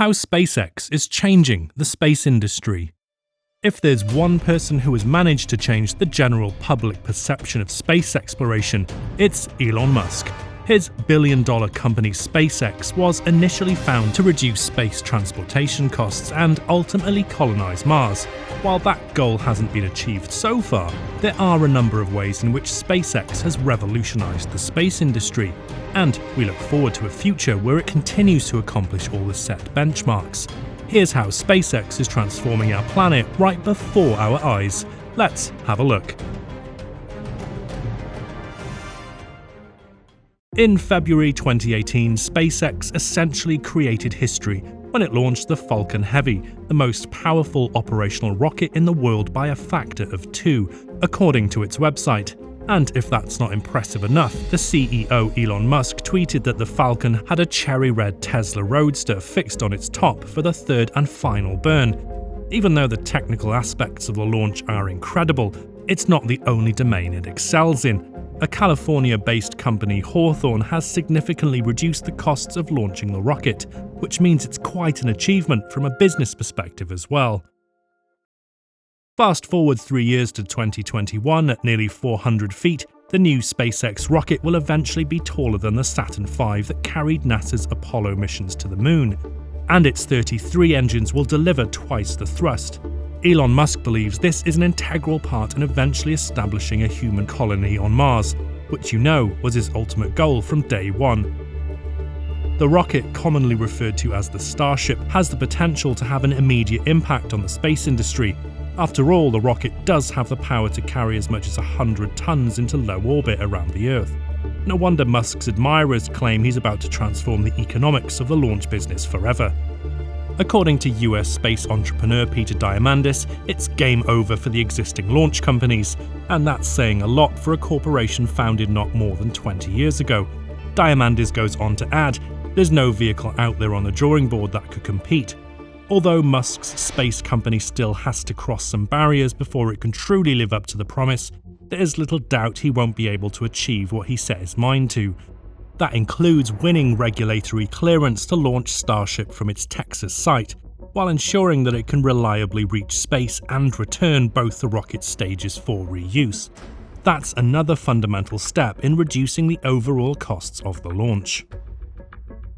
How SpaceX is changing the space industry. If there's one person who has managed to change the general public perception of space exploration, it's Elon Musk. His billion-dollar company SpaceX was initially found to reduce space transportation costs and ultimately colonize Mars. While that goal hasn't been achieved so far, there are a number of ways in which SpaceX has revolutionized the space industry, and we look forward to a future where it continues to accomplish all the set benchmarks. Here's how SpaceX is transforming our planet right before our eyes. Let's have a look. In February 2018, SpaceX essentially created history when it launched the Falcon Heavy, the most powerful operational rocket in the world by a factor of 2, according to its website. And if that's not impressive enough, the CEO Elon Musk tweeted that the Falcon had a cherry red Tesla Roadster fixed on its top for the third and final burn. Even though the technical aspects of the launch are incredible, it's not the only domain it excels in. A California-based company, Hawthorne, has significantly reduced the costs of launching the rocket, which means it's quite an achievement from a business perspective as well. Fast forward 3 years to 2021, at nearly 400 feet, the new SpaceX rocket will eventually be taller than the Saturn V that carried NASA's Apollo missions to the moon, and its 33 engines will deliver twice the thrust. Elon Musk believes this is an integral part in eventually establishing a human colony on Mars, which was his ultimate goal from day one. The rocket, commonly referred to as the Starship, has the potential to have an immediate impact on the space industry. After all, the rocket does have the power to carry as much as 100 tons into low orbit around the Earth. No wonder Musk's admirers claim he's about to transform the economics of the launch business forever. According to US space entrepreneur Peter Diamandis, it's game over for the existing launch companies, and that's saying a lot for a corporation founded not more than 20 years ago. Diamandis goes on to add, there's no vehicle out there on the drawing board that could compete. Although Musk's space company still has to cross some barriers before it can truly live up to the promise, there is little doubt he won't be able to achieve what he set his mind to. That includes winning regulatory clearance to launch Starship from its Texas site, while ensuring that it can reliably reach space and return both the rocket stages for reuse. That's another fundamental step in reducing the overall costs of the launch.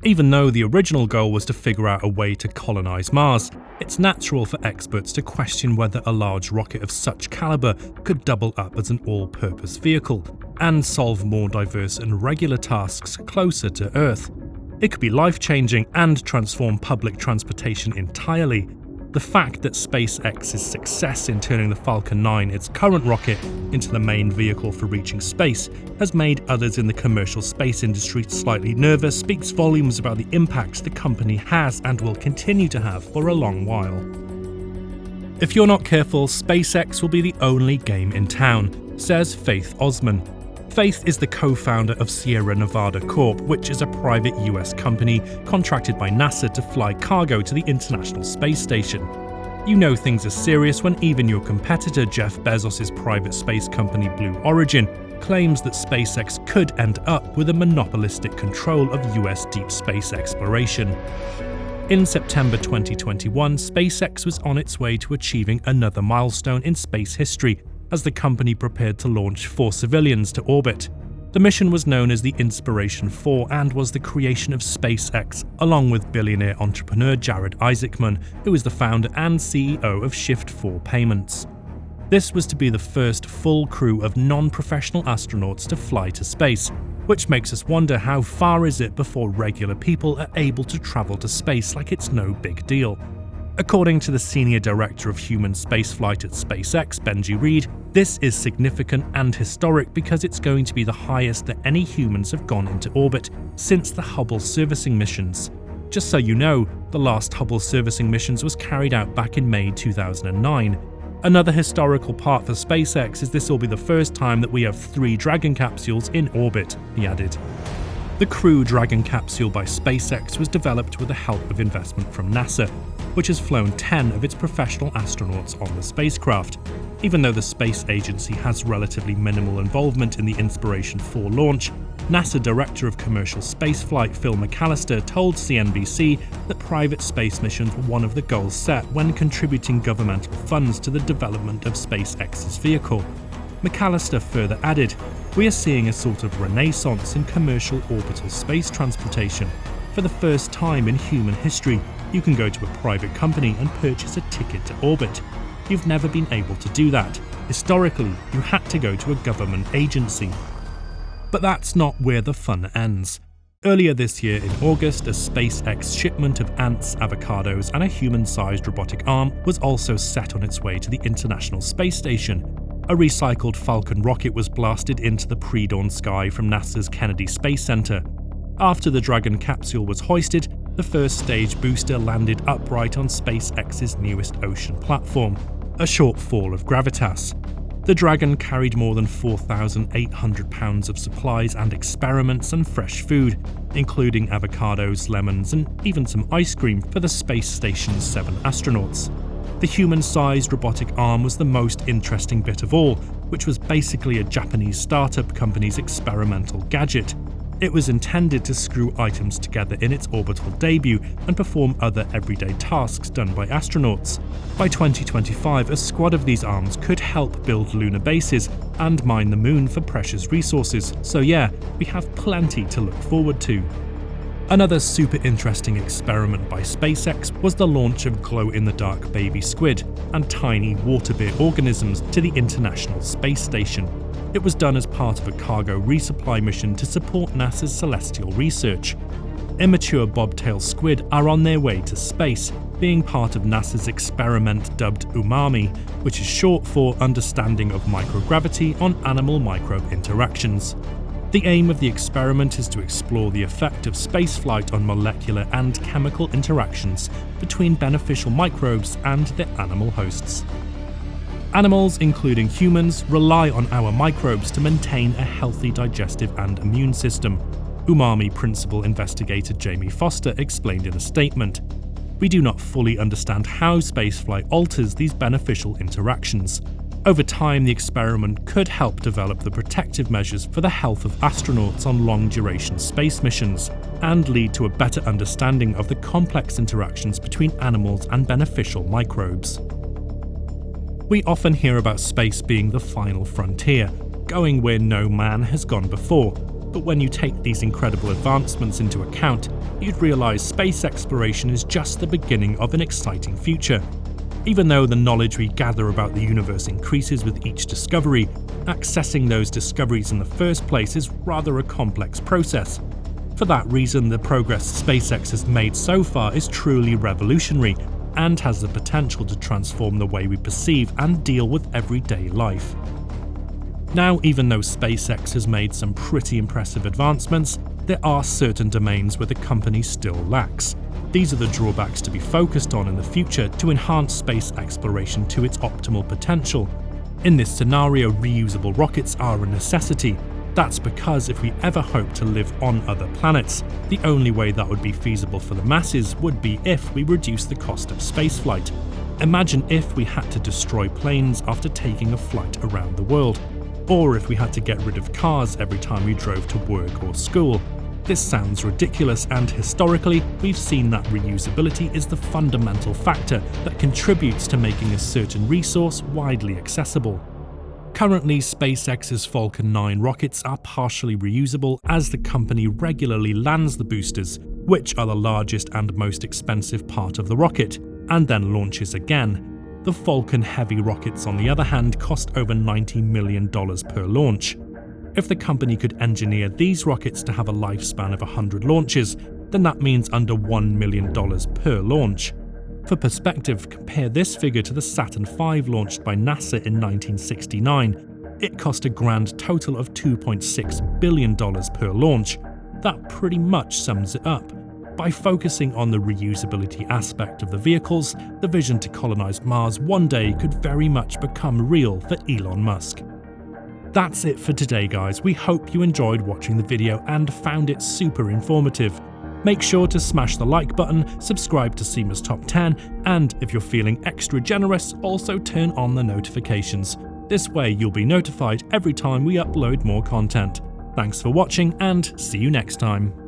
Even though the original goal was to figure out a way to colonize Mars, it's natural for experts to question whether a large rocket of such caliber could double up as an all-purpose vehicle and solve more diverse and regular tasks closer to Earth. It could be life-changing and transform public transportation entirely. The fact that SpaceX's success in turning the Falcon 9, its current rocket, into the main vehicle for reaching space has made others in the commercial space industry slightly nervous speaks volumes about the impact the company has and will continue to have for a long while. If you're not careful, SpaceX will be the only game in town, says Faith Osman. Faith is the co-founder of Sierra Nevada Corp, which is a private US company contracted by NASA to fly cargo to the International Space Station. You know things are serious when even your competitor Jeff Bezos' private space company Blue Origin claims that SpaceX could end up with a monopolistic control of US deep space exploration. In September 2021, SpaceX was on its way to achieving another milestone in space history, as the company prepared to launch 4 civilians to orbit. The mission was known as the Inspiration 4 and was the creation of SpaceX, along with billionaire entrepreneur Jared Isaacman, who is the founder and CEO of Shift4 Payments. This was to be the first full crew of non-professional astronauts to fly to space, which makes us wonder how far is it before regular people are able to travel to space like it's no big deal. According to the Senior Director of Human Spaceflight at SpaceX, Benji Reed, this is significant and historic because it's going to be the highest that any humans have gone into orbit since the Hubble servicing missions. Just so you know, the last Hubble servicing missions was carried out back in May 2009. Another historical part for SpaceX is this will be the first time that we have 3 Dragon capsules in orbit, he added. The Crew Dragon capsule by SpaceX was developed with the help of investment from NASA, which has flown 10 of its professional astronauts on the spacecraft. Even though the space agency has relatively minimal involvement in the Inspiration 4 launch, NASA Director of Commercial Spaceflight Phil McAllister told CNBC that private space missions were one of the goals set when contributing governmental funds to the development of SpaceX's vehicle. McAllister further added, "We are seeing a sort of renaissance in commercial orbital space transportation. For the first time in human history, you can go to a private company and purchase a ticket to orbit. You've never been able to do that. Historically, you had to go to a government agency." But that's not where the fun ends. Earlier this year in August, a SpaceX shipment of ants, avocados, and a human-sized robotic arm was also set on its way to the International Space Station. A recycled Falcon rocket was blasted into the pre-dawn sky from NASA's Kennedy Space Center. After the Dragon capsule was hoisted, the first stage booster landed upright on SpaceX's newest ocean platform, a short fall of gravitas. The Dragon carried more than 4,800 pounds of supplies and experiments and fresh food, including avocados, lemons, and even some ice cream for the space station's 7 astronauts. The human-sized robotic arm was the most interesting bit of all, which was basically a Japanese startup company's experimental gadget. It was intended to screw items together in its orbital debut and perform other everyday tasks done by astronauts. By 2025, a squad of these arms could help build lunar bases and mine the moon for precious resources, so yeah, we have plenty to look forward to. Another super interesting experiment by SpaceX was the launch of glow-in-the-dark baby squid and tiny water-bear organisms to the International Space Station. It was done as part of a cargo resupply mission to support NASA's celestial research. Immature bobtail squid are on their way to space, being part of NASA's experiment dubbed UMAMI, which is short for Understanding of Microgravity on Animal-Microbe Interactions. The aim of the experiment is to explore the effect of spaceflight on molecular and chemical interactions between beneficial microbes and their animal hosts. Animals, including humans, rely on our microbes to maintain a healthy digestive and immune system, UMAMI principal investigator Jamie Foster explained in a statement. "We do not fully understand how spaceflight alters these beneficial interactions. Over time, the experiment could help develop the protective measures for the health of astronauts on long-duration space missions, and lead to a better understanding of the complex interactions between animals and beneficial microbes." We often hear about space being the final frontier, going where no man has gone before, but when you take these incredible advancements into account, you'd realize space exploration is just the beginning of an exciting future. Even though the knowledge we gather about the universe increases with each discovery, accessing those discoveries in the first place is rather a complex process. For that reason, the progress SpaceX has made so far is truly revolutionary, and has the potential to transform the way we perceive and deal with everyday life. Now, even though SpaceX has made some pretty impressive advancements, there are certain domains where the company still lacks. These are the drawbacks to be focused on in the future to enhance space exploration to its optimal potential. In this scenario, reusable rockets are a necessity. That's because if we ever hope to live on other planets, the only way that would be feasible for the masses would be if we reduce the cost of spaceflight. Imagine if we had to destroy planes after taking a flight around the world, or if we had to get rid of cars every time we drove to work or school. This sounds ridiculous, and historically, we've seen that reusability is the fundamental factor that contributes to making a certain resource widely accessible. Currently, SpaceX's Falcon 9 rockets are partially reusable as the company regularly lands the boosters, which are the largest and most expensive part of the rocket, and then launches again. The Falcon Heavy rockets, on the other hand, cost over $90 million per launch. If the company could engineer these rockets to have a lifespan of 100 launches, then that means under $1 million per launch. For perspective, compare this figure to the Saturn V launched by NASA in 1969. It cost a grand total of $2.6 billion per launch. That pretty much sums it up. By focusing on the reusability aspect of the vehicles, the vision to colonize Mars one day could very much become real for Elon Musk. That's it for today, guys. We hope you enjoyed watching the video and found it super informative. Make sure to smash the like button, subscribe to Seema's Top 10, and if you're feeling extra generous, also turn on the notifications. This way you'll be notified every time we upload more content. Thanks for watching, and see you next time.